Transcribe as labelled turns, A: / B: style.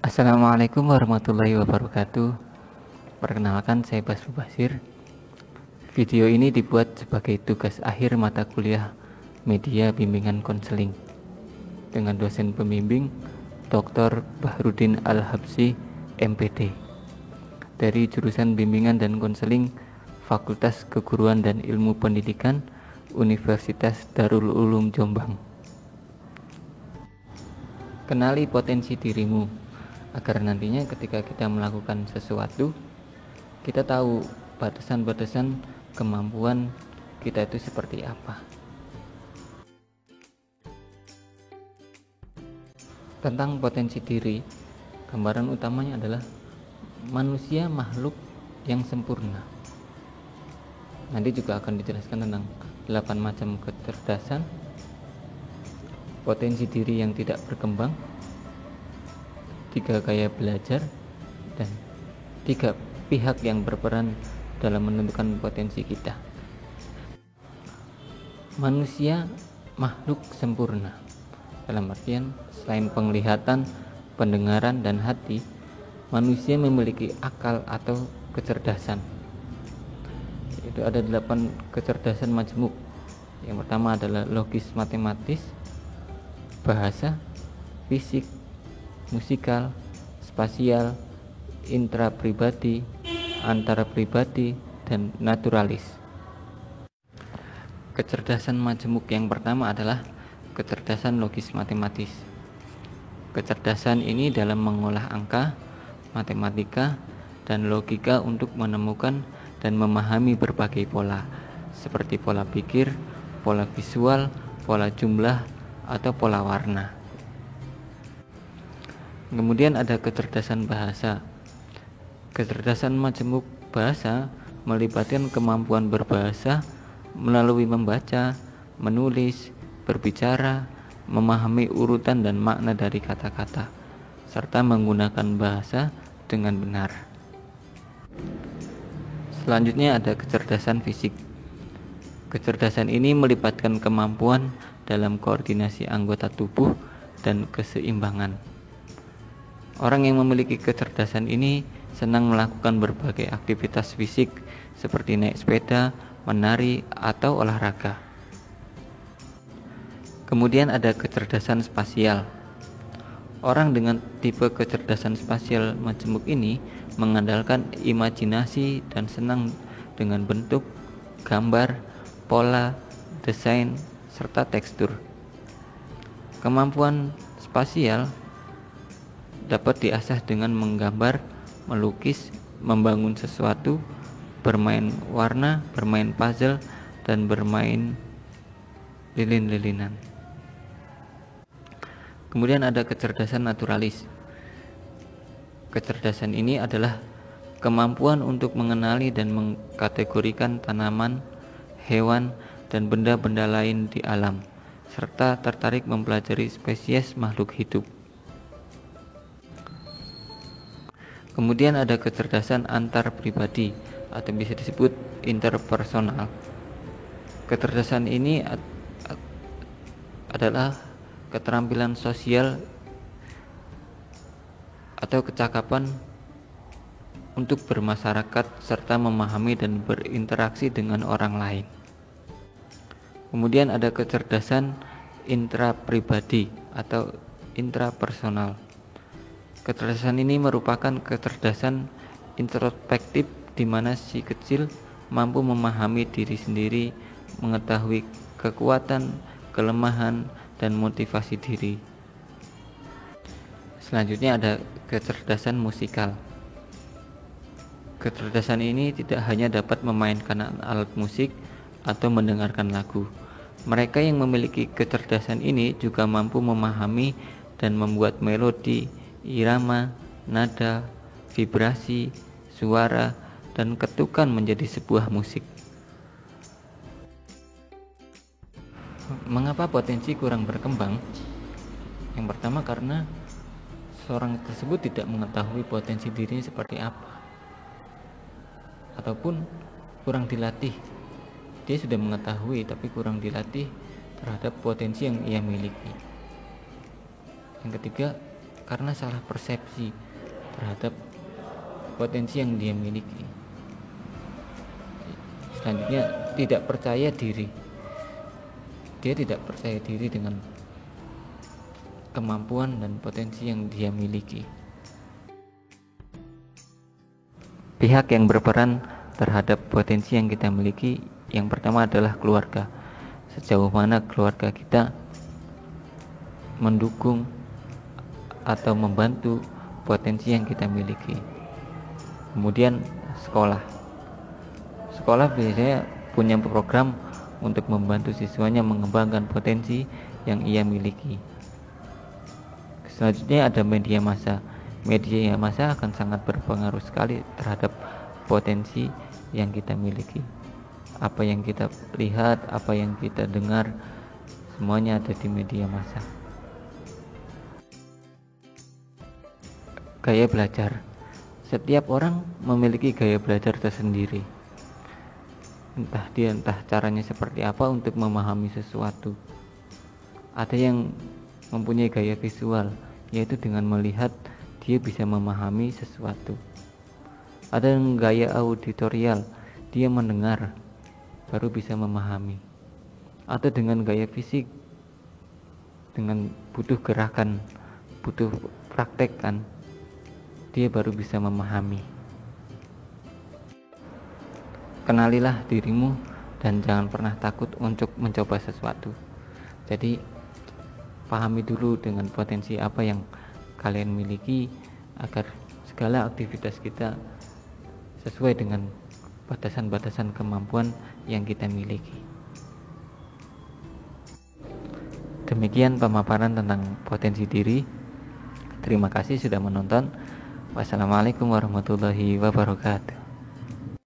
A: Assalamualaikum warahmatullahi wabarakatuh. Perkenalkan, saya Basru Basir. Video ini dibuat sebagai tugas akhir mata kuliah Media Bimbingan Konseling dengan dosen pembimbing Dr. Bahrudin Al-Habsyi, MPD, dari jurusan Bimbingan dan Konseling Fakultas Keguruan dan Ilmu Pendidikan Universitas Darul Ulum Jombang. Kenali potensi dirimu, agar nantinya ketika kita melakukan sesuatu, kita tahu batasan-batasan kemampuan kita itu seperti apa. Tentang potensi diri, gambaran utamanya adalah manusia makhluk yang sempurna. Nanti juga akan dijelaskan tentang 8 macam kecerdasan, potensi diri yang tidak berkembang, 3 gaya belajar, dan 3 pihak yang berperan dalam menentukan potensi kita. Manusia makhluk sempurna dalam artian selain penglihatan, pendengaran, dan hati, manusia memiliki akal atau kecerdasan. Itu ada 8 kecerdasan majemuk. Yang pertama adalah logis matematis, bahasa, fisik, musikal, spasial, intrapribadi, antarapribadi, dan naturalis. Kecerdasan majemuk yang pertama adalah kecerdasan logis matematis. Kecerdasan ini dalam mengolah angka, matematika, dan logika untuk menemukan dan memahami berbagai pola, seperti pola pikir, pola visual, pola jumlah, atau pola warna. Kemudian ada kecerdasan bahasa. Kecerdasan majemuk bahasa melibatkan kemampuan berbahasa melalui membaca, menulis, berbicara, memahami urutan dan makna dari kata-kata, serta menggunakan bahasa dengan benar. Selanjutnya ada kecerdasan fisik. Kecerdasan ini melibatkan kemampuan dalam koordinasi anggota tubuh dan keseimbangan. Orang yang memiliki kecerdasan ini senang melakukan berbagai aktivitas fisik seperti naik sepeda, menari, atau olahraga. Kemudian ada kecerdasan spasial. Orang dengan tipe kecerdasan spasial majemuk ini mengandalkan imajinasi dan senang dengan bentuk, gambar, pola, desain, serta tekstur. Kemampuan spasial dapat diasah dengan menggambar, melukis, membangun sesuatu, bermain warna, bermain puzzle, dan bermain lilin-lilinan. Kemudian ada kecerdasan naturalis. Kecerdasan ini adalah kemampuan untuk mengenali dan mengkategorikan tanaman, hewan, dan benda-benda lain di alam, serta tertarik mempelajari spesies makhluk hidup. Kemudian ada kecerdasan antar pribadi atau bisa disebut interpersonal. Kecerdasan ini adalah keterampilan sosial atau kecakapan untuk bermasyarakat serta memahami dan berinteraksi dengan orang lain. Kemudian ada kecerdasan intrapribadi atau intrapersonal. Kecerdasan ini merupakan kecerdasan introspektif di mana si kecil mampu memahami diri sendiri, mengetahui kekuatan, kelemahan, dan motivasi diri. Selanjutnya ada kecerdasan musikal. Kecerdasan ini tidak hanya dapat memainkan alat musik atau mendengarkan lagu. Mereka yang memiliki kecerdasan ini juga mampu memahami dan membuat melodi, irama, nada, vibrasi, suara, dan ketukan menjadi sebuah musik. Mengapa potensi kurang berkembang? Yang pertama karena seorang tersebut tidak mengetahui potensi dirinya seperti apa, ataupun kurang dilatih. Dia sudah mengetahui tapi kurang dilatih terhadap potensi yang ia miliki. Yang ketiga, karena salah persepsi terhadap potensi yang dia miliki. Selanjutnya, tidak percaya diri. Dia tidak percaya diri dengan kemampuan dan potensi yang dia miliki. Pihak yang berperan terhadap potensi yang kita miliki, yang pertama adalah keluarga. Sejauh mana keluarga kita mendukung atau membantu potensi yang kita miliki. Kemudian sekolah biasanya punya program untuk membantu siswanya mengembangkan potensi yang ia miliki. Selanjutnya ada media massa akan sangat berpengaruh sekali terhadap potensi yang kita miliki. Apa yang kita lihat, apa yang kita dengar, semuanya ada di media massa. Gaya belajar. Setiap orang memiliki gaya belajar tersendiri. Entah caranya seperti apa untuk memahami sesuatu. Ada yang mempunyai gaya visual, yaitu dengan melihat dia bisa memahami sesuatu. Ada yang gaya auditorial, dia mendengar baru bisa memahami. Atau dengan gaya fisik, dengan butuh gerakan, butuh praktekkan, dia baru bisa memahami. Kenalilah dirimu dan jangan pernah takut untuk mencoba sesuatu. Jadi pahami dulu dengan potensi apa yang kalian miliki agar segala aktivitas kita sesuai dengan batasan-batasan kemampuan yang kita miliki. Demikian pemaparan tentang potensi diri. Terima kasih sudah menonton. Wassalamualaikum warahmatullahi wabarakatuh.